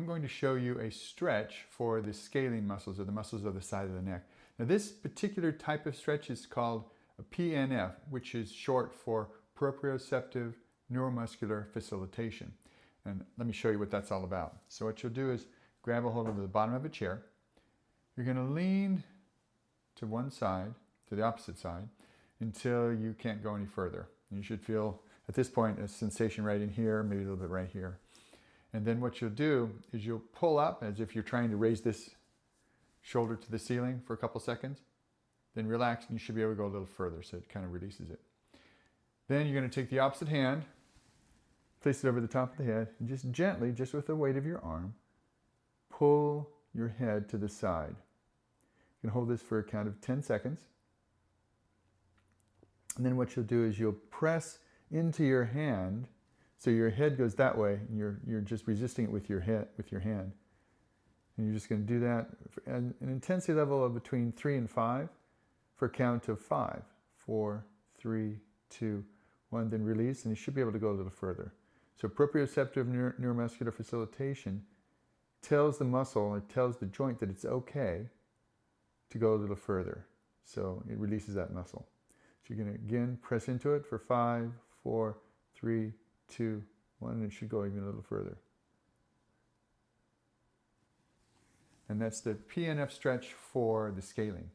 I'm going to show you a stretch for the scalene muscles, or the muscles of the side of the neck. Now this particular type of stretch is called a PNF, which is short for proprioceptive neuromuscular facilitation. And let me show you what that's all about. So what you'll do is grab a hold of the bottom of a chair. You're going to lean to one side, to the opposite side, until you can't go any further. You should feel, at this point, a sensation right in here, maybe a little bit right here. And then what you'll do is you'll pull up as if you're trying to raise this shoulder to the ceiling for a couple seconds. Then relax and you should be able to go a little further, so it kind of releases it. Then you're going to take the opposite hand, place it over the top of the head, and just gently, just with the weight of your arm, pull your head to the side. You can hold this for a count of 10 seconds. And then what you'll do is you'll press into your hand, so your head goes that way, and you're just resisting it with your head, with your hand. And you're just going to do that at an intensity level of between 3 and 5 for a count of 5. 4, 3, 2, 1, then release, and you should be able to go a little further. So proprioceptive neuromuscular facilitation tells the muscle, it tells the joint that it's okay to go a little further. So it releases that muscle. So you're going to again press into it for 5, 4, 3, 2, 1, and it should go even a little further. And that's the PNF stretch for the scalene.